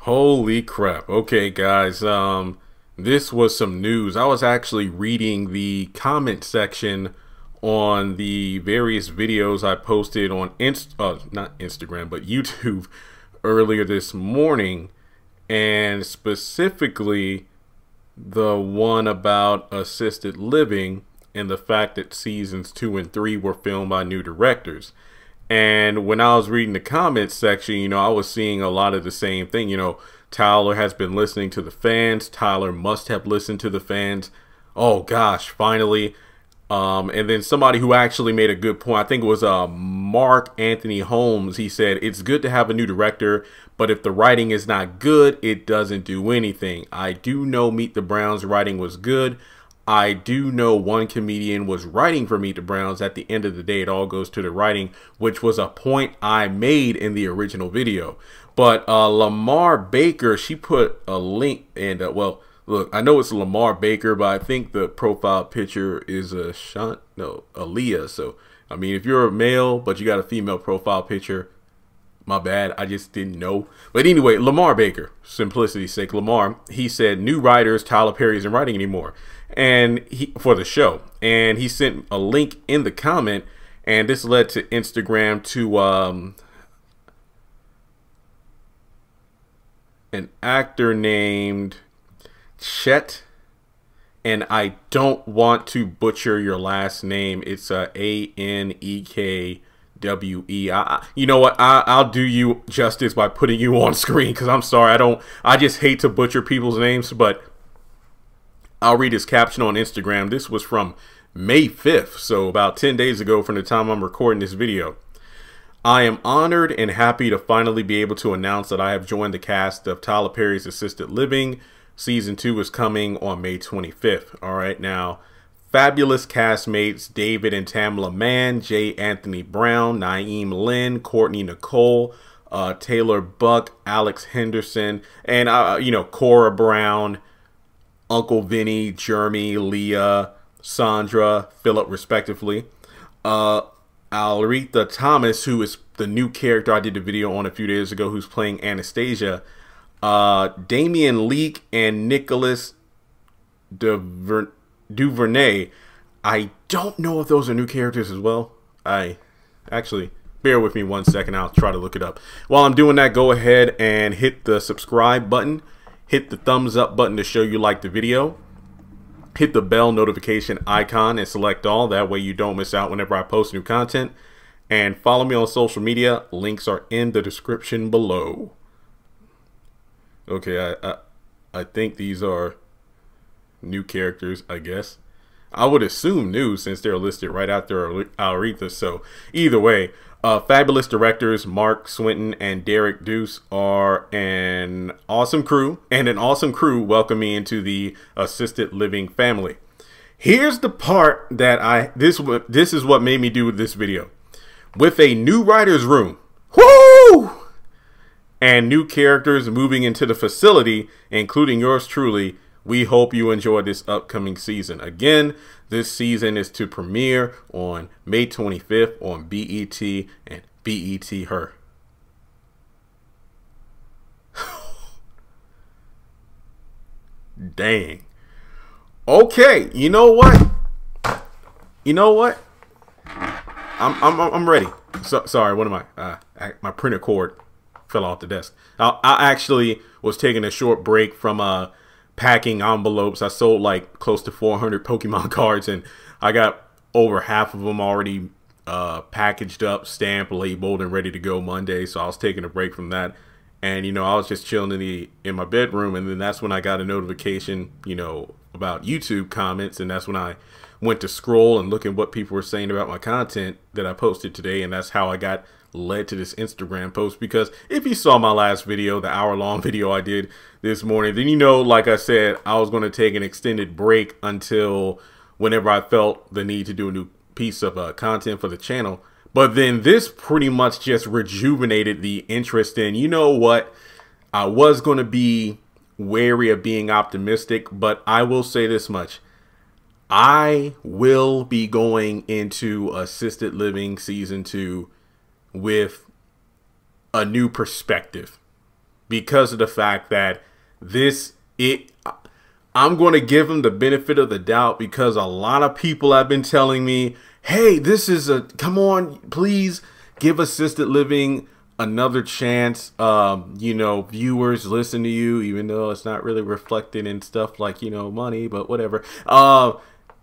Holy crap. Okay, guys. This was some news. I was actually reading the comment section on the various videos I posted on not Instagram, but YouTube earlier this morning, and specifically the one about assisted living and the fact that seasons 2 and 3 were filmed by new directors. And when I was reading the comments section, I was seeing a lot of the same thing. Tyler has been listening to the fans. Tyler must have listened to the fans. Oh gosh, finally. And then somebody who actually made a good point, I think it was Mark Anthony Holmes. He said, it's good to have a new director, but if the writing is not good, it doesn't do anything. I do know Meet the Browns writing was good. I do know one comedian was writing for Meet the Browns. At the end of the day, it all goes to the writing, which was a point I made in the original video. But Lamar Baker, she put a link, and well, look, I know it's Lamar Baker, but I think the profile picture is Aaliyah. So, I mean, if you're a male, but you got a female profile picture, my bad, I just didn't know. But anyway, Lamar Baker, simplicity's sake, Lamar, he said, new writers, Tyler Perry isn't writing anymore. And for the show, and he sent a link in the comment, and this led to Instagram to an actor named Chet, and I don't want to butcher your last name. It's Anekwe. You know what? I'll do you justice by putting you on screen, because I'm sorry, I just hate to butcher people's names, but I'll read his caption on Instagram. This was from May 5th, so about 10 days ago from the time I'm recording this video. I am honored and happy to finally be able to announce that I have joined the cast of Tyler Perry's Assisted Living. Season 2 is coming on May 25th. All right, now, fabulous castmates David and Tamla Mann, J. Anthony Brown, Naeem Lynn, Courtney Nicole, Taylor Buck, Alex Henderson, and, Cora Brown, Uncle Vinny, Jeremy, Leah, Sandra, Philip, respectively. Alretha Thomas, who is the new character I did the video on a few days ago, who's playing Anastasia. Damian Leake and Nicholas Duvernay. I don't know if those are new characters as well. Actually, bear with me 1 second. I'll try to look it up. While I'm doing that, go ahead and hit the subscribe button. Hit the thumbs up button to show you like the video. Hit the bell notification icon and select all. That way you don't miss out whenever I post new content. And follow me on social media. Links are in the description below. Okay, I think these are new characters, I guess. I would assume new since they're listed right after Alretha. So either way, fabulous directors Mark Swinton and Derek Deuce are an awesome crew, and an awesome crew welcome me into the assisted living family. Here's the part that this is what made me do this video. With a new writer's room, whoo, and new characters moving into the facility, including yours truly, we hope you enjoy this upcoming season. Again, this season is to premiere on May 25th on BET and BET Her. Dang. Okay, you know what? I'm ready. Sorry, what am I? My printer cord fell off the desk. I actually was taking a short break from packing envelopes. I sold like close to 400 Pokemon cards, and I got over half of them already packaged up, stamped, labeled, and ready to go Monday. So I was taking a break from that, and I was just chilling in my bedroom, and then that's when I got a notification, about YouTube comments, and that's when I went to scroll and look at what people were saying about my content that I posted today, and that's how I got led to this Instagram post. Because if you saw my last video, the hour-long video I did this morning, then like I said, I was going to take an extended break until whenever I felt the need to do a new piece of content for the channel. But then this pretty much just rejuvenated the interest in, what, I was going to be wary of being optimistic, but I will say this much. I will be going into Assisted Living Season 2 with a new perspective. because of the fact that I'm going to give him the benefit of the doubt, because a lot of people have been telling me, hey, come on, please give assisted living another chance. Viewers listen to you, even though it's not really reflected in stuff like, money, but whatever.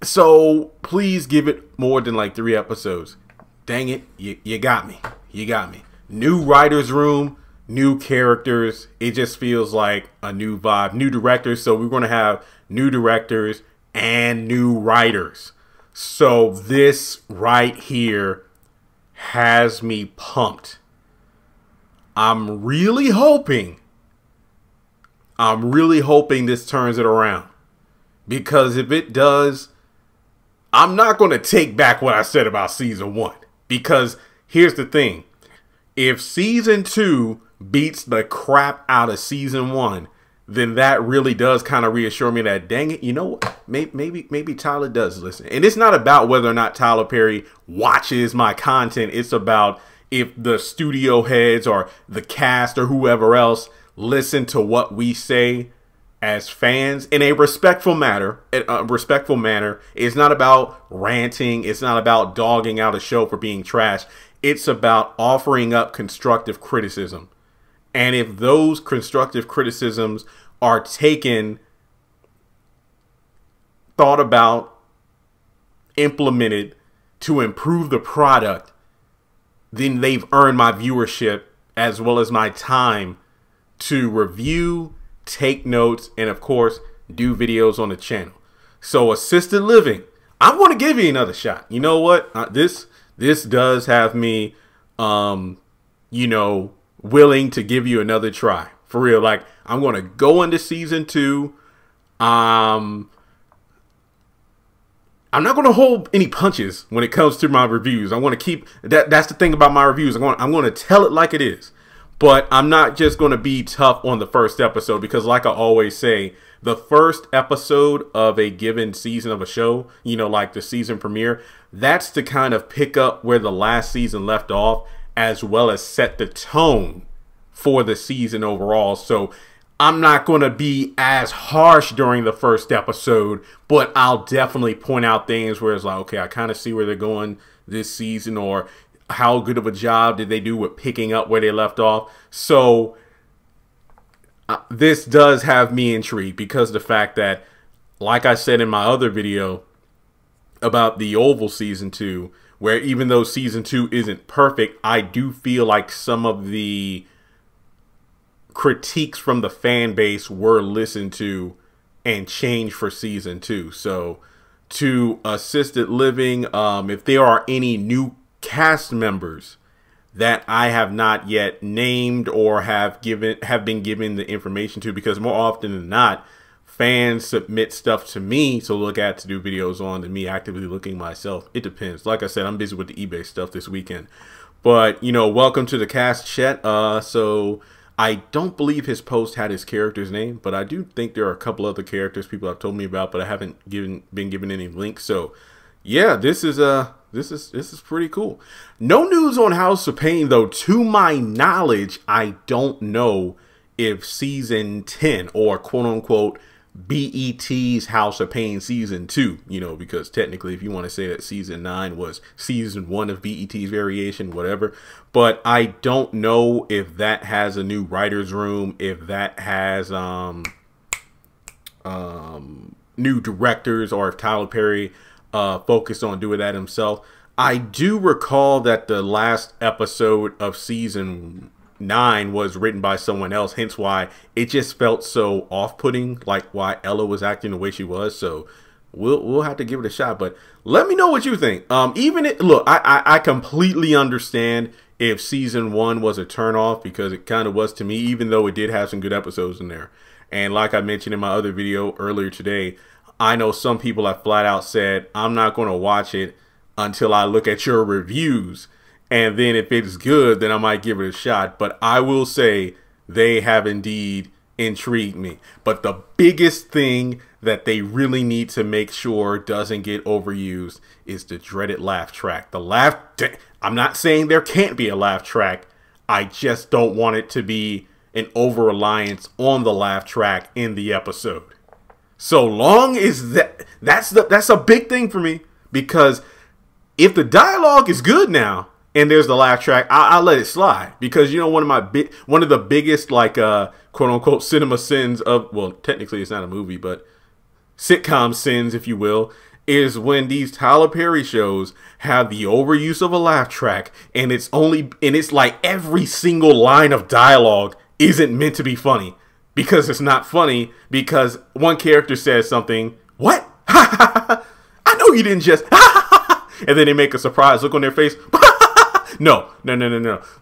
So please give it more than like 3 episodes. Dang it. You got me. You got me. New writer's room, new characters. It just feels like a new vibe, new directors. So we're going to have new directors and new writers. So this right here has me pumped. I'm really hoping this turns it around, because if it does, I'm not going to take back what I said about season 1, because here's the thing. If season 2 beats the crap out of season 1, then that really does kind of reassure me that, dang it, you know what? Maybe Tyler does listen. And it's not about whether or not Tyler Perry watches my content. It's about if the studio heads or the cast or whoever else listen to what we say as fans in a respectful manner. It's not about ranting. It's not about dogging out a show for being trash. It's about offering up constructive criticism. And if those constructive criticisms are taken, thought about, implemented to improve the product, then they've earned my viewership as well as my time to review, take notes, and of course, do videos on the channel. So assisted living, I'm going to give you another shot. You know what? This does have me, willing to give you another try. For real. Like, I'm going to go into season 2. I'm not going to hold any punches when it comes to my reviews. I want to keep that. That's the thing about my reviews. I'm going to tell it like it is. But I'm not just going to be tough on the first episode, because like I always say, the first episode of a given season of a show, like the season premiere, that's to kind of pick up where the last season left off, as well as set the tone for the season overall. So I'm not going to be as harsh during the first episode, but I'll definitely point out things where it's like, okay, I kind of see where they're going this season, or how good of a job did they do with picking up where they left off. So this does have me intrigued, because of the fact that, like I said in my other video about the Oval season 2, where even though season 2 isn't perfect, I do feel like some of the critiques from the fan base were listened to and changed for season 2. So to assisted living, if there are any new cast members that I have not yet named or have been given the information to, because more often than not, fans submit stuff to me to look at, to do videos on, than me actively looking myself. It depends. Like I said, I'm busy with the eBay stuff this weekend. But, welcome to the cast chat. So I don't believe his post had his character's name, but I do think there are a couple other characters people have told me about, but I haven't been given any links. So yeah, this is pretty cool. No news on House of Pain, though. To my knowledge, I don't know if season 10, or quote unquote BET's House of Pain season 2, because technically, if you want to say that season 9 was season 1 of BET's variation, whatever. But I don't know if that has a new writer's room, if that has new directors, or if Tyler Perry focused on doing that himself. I do recall that the last episode of season 9 was written by someone else, hence why it just felt so off-putting, like why Ella was acting the way she was. So we'll have to give it a shot, but let me know what you think. Look, I completely understand if season 1 was a turnoff, because it kind of was to me, even though it did have some good episodes in there. And like I mentioned in my other video earlier today, I know some people have flat out said, I'm not going to watch it until I look at your reviews. And then if it's good, then I might give it a shot. But I will say they have indeed intrigued me. But the biggest thing that they really need to make sure doesn't get overused is the dreaded laugh track. I'm not saying there can't be a laugh track. I just don't want it to be an over-reliance on the laugh track in the episode. So long as that's a big thing for me, because if the dialogue is good now and there's the laugh track, I'll let it slide, because you know one of the biggest like quote unquote cinema sins of, well, technically it's not a movie, but sitcom sins, if you will, is when these Tyler Perry shows have the overuse of a laugh track, and it's like every single line of dialogue isn't meant to be funny, because it's not funny, because one character says something, what? I know you didn't just, and then they make a surprise look on their face. No.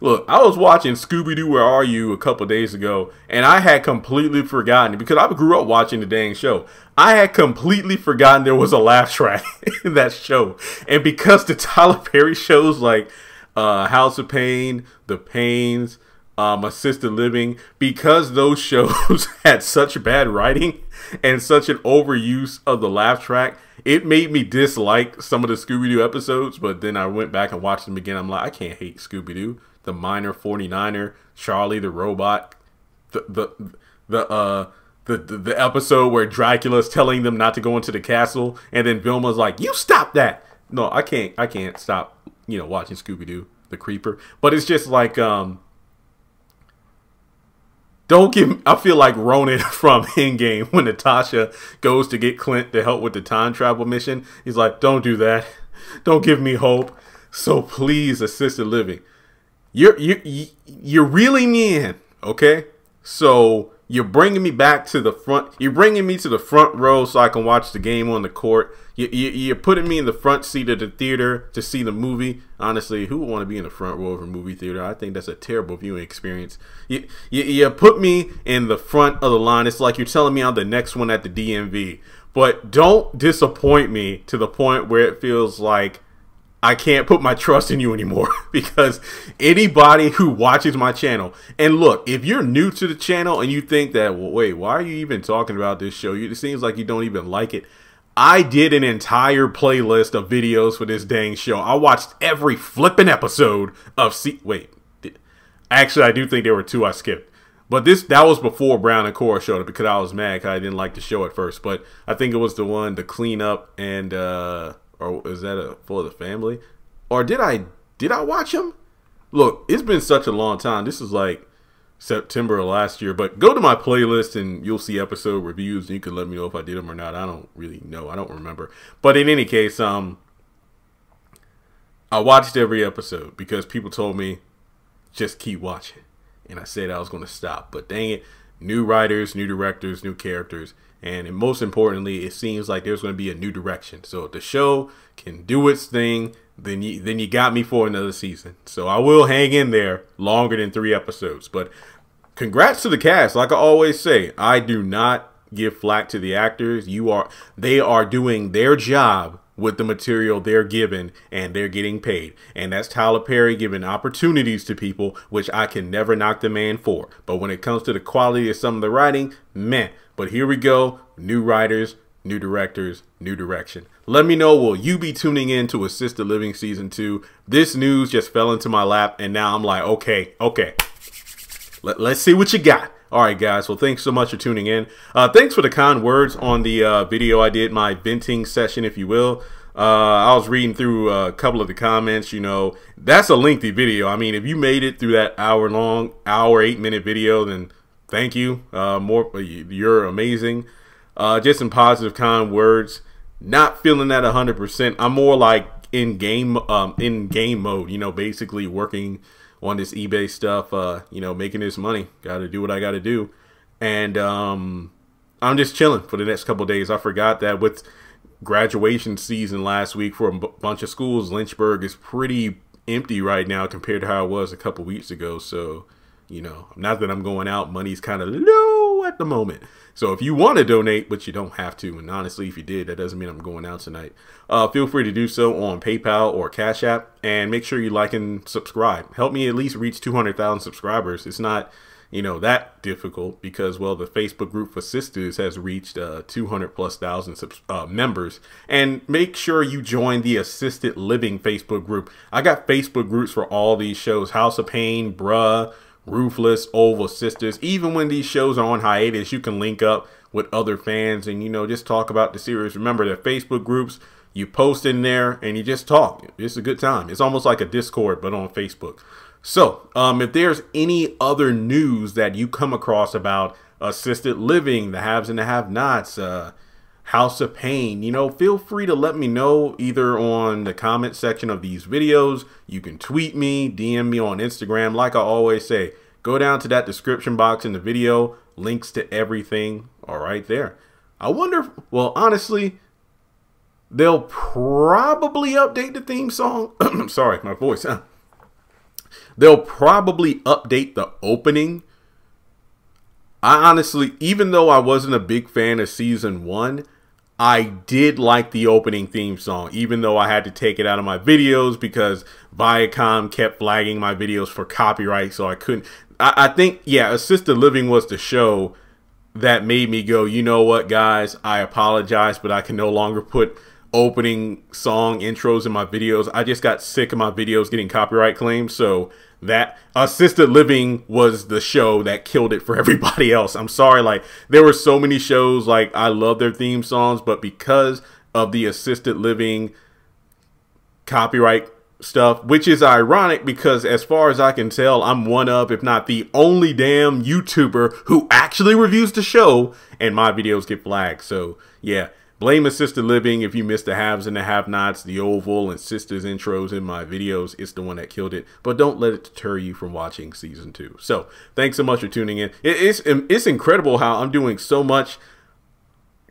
Look, I was watching Scooby-Doo, Where Are You a couple days ago, and I had completely forgotten, because I grew up watching the dang show. I had completely forgotten there was a laugh track in that show. And because the Tyler Perry shows like House of Pain, The Pains, Assisted Living, because those shows had such bad writing and such an overuse of the laugh track, it made me dislike some of the Scooby-Doo episodes. But then I went back and watched them again. I'm like, I can't hate Scooby-Doo. The Minor 49er, Charlie the Robot, the episode where Dracula's telling them not to go into the castle, and then Vilma's like, you stop that. No, I can't stop, you know, watching Scooby-Doo, the Creeper. But it's just like, I feel like Ronan from Endgame when Natasha goes to get Clint to help with the time travel mission. He's like, don't do that. Don't give me hope. So please, assisted living. You're reeling me in, okay? So you're bringing me back to the front. You're bringing me to the front row so I can watch the game on the court. You're putting me in the front seat of the theater to see the movie. Honestly, who would want to be in the front row of a movie theater? I think that's a terrible viewing experience. You put me in the front of the line. It's like you're telling me I'm the next one at the DMV. But don't disappoint me to the point where it feels like I can't put my trust in you anymore, because anybody who watches my channel, and look, if you're new to the channel and you think that, well, wait, why are you even talking about this show? It seems like you don't even like it. I did an entire playlist of videos for this dang show. I watched every flipping episode of actually, I do think there were two I skipped. But that was before Brown and Cora showed up, because I was mad because I didn't like the show at first. But I think it was the one, to clean up, and or is that for the family? Or did I watch them? Look, it's been such a long time. This is like September of last year. But go to my playlist and you'll see episode reviews, and you can let me know if I did them or not. I don't really know. I don't remember. But in any case, I watched every episode because people told me just keep watching. And I said I was going to stop. But dang it, new writers, new directors, new characters. And most importantly, it seems like there's going to be a new direction. So if the show can do its thing, then you got me for another season. So I will hang in there longer than 3 episodes. But congrats to the cast. Like I always say, I do not give flack to the actors. They are doing their job with the material they're given, and they're getting paid. And that's Tyler Perry giving opportunities to people, which I can never knock the man for. But when it comes to the quality of some of the writing, meh. But here we go. New writers, new directors, new direction. Let me know, will you be tuning in to Assisted Living Season 2? This news just fell into my lap, and now I'm like, okay. Let's see what you got. All right, guys. Well, thanks so much for tuning in. Thanks for the kind words on the video I did, my venting session, if you will. I was reading through a couple of the comments. You know, that's a lengthy video. I mean, if you made it through that hour-long, 8-minute video, then thank you. You're amazing. Just some positive, kind words. Not feeling that 100%. I'm more like in game mode. You know, basically working on this eBay stuff, you know, making this money. Got to do what I got to do. And I'm just chilling for the next couple of days. I forgot that with graduation season last week for a bunch of schools, Lynchburg is pretty empty right now compared to how it was a couple weeks ago. So, you know, not that I'm going out, money's kind of low at the moment. So if you want to donate, but you don't have to, and honestly, if you did, that doesn't mean I'm going out tonight. Feel free to do so on PayPal or Cash App, and make sure you like and subscribe. Help me at least reach 200,000 subscribers. It's not, you know, that difficult, because, well, the Facebook group for sisters has reached 200,000+ members. And make sure you join the Assisted Living Facebook group. I got Facebook groups for all these shows: House of Pain, Bruh, Ruthless, Oval Sisters. Even when these shows are on hiatus, you can link up with other fans and, you know, just talk about the series. Remember, the Facebook groups, you post in there and you just talk. It's a good time. It's almost like a Discord, but on Facebook. So if there's any other news that you come across about assisted living, the haves and the have-nots, House of Pain, you know, feel free to let me know either on the comment section of these videos. You can tweet me, DM me on Instagram. Like I always say, go down to that description box in the video. Links to everything are right there. I wonder, well, honestly, they'll probably update the theme song. Sorry, my voice. They'll probably update the opening. I honestly, even though I wasn't a big fan of season 1, I did like the opening theme song, even though I had to take it out of my videos because Viacom kept flagging my videos for copyright, so I couldn't. I think, yeah, Assisted Living was the show that made me go, you know what, guys, I apologize, but I can no longer put opening song intros in my videos. I just got sick of my videos getting copyright claims, so that Assisted Living was the show that killed it for everybody else. I'm sorry, like, there were so many shows, like, I love their theme songs, but because of the Assisted Living copyright stuff, which is ironic because as far as I can tell, I'm one of, if not the only damn YouTuber who actually reviews the show, and my videos get flagged. So yeah, blame Assisted Living if you missed the haves and the have-nots, the Oval and Sisters intros in my videos. It's the one that killed it. But don't let it deter you from watching season 2. So thanks so much for tuning in. It's incredible how I'm doing so much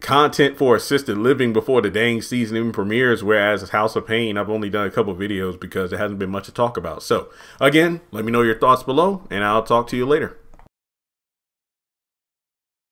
content for Assisted Living before the dang season even premieres, whereas House of Pain, I've only done a couple videos because there hasn't been much to talk about. So again, let me know your thoughts below, and I'll talk to you later.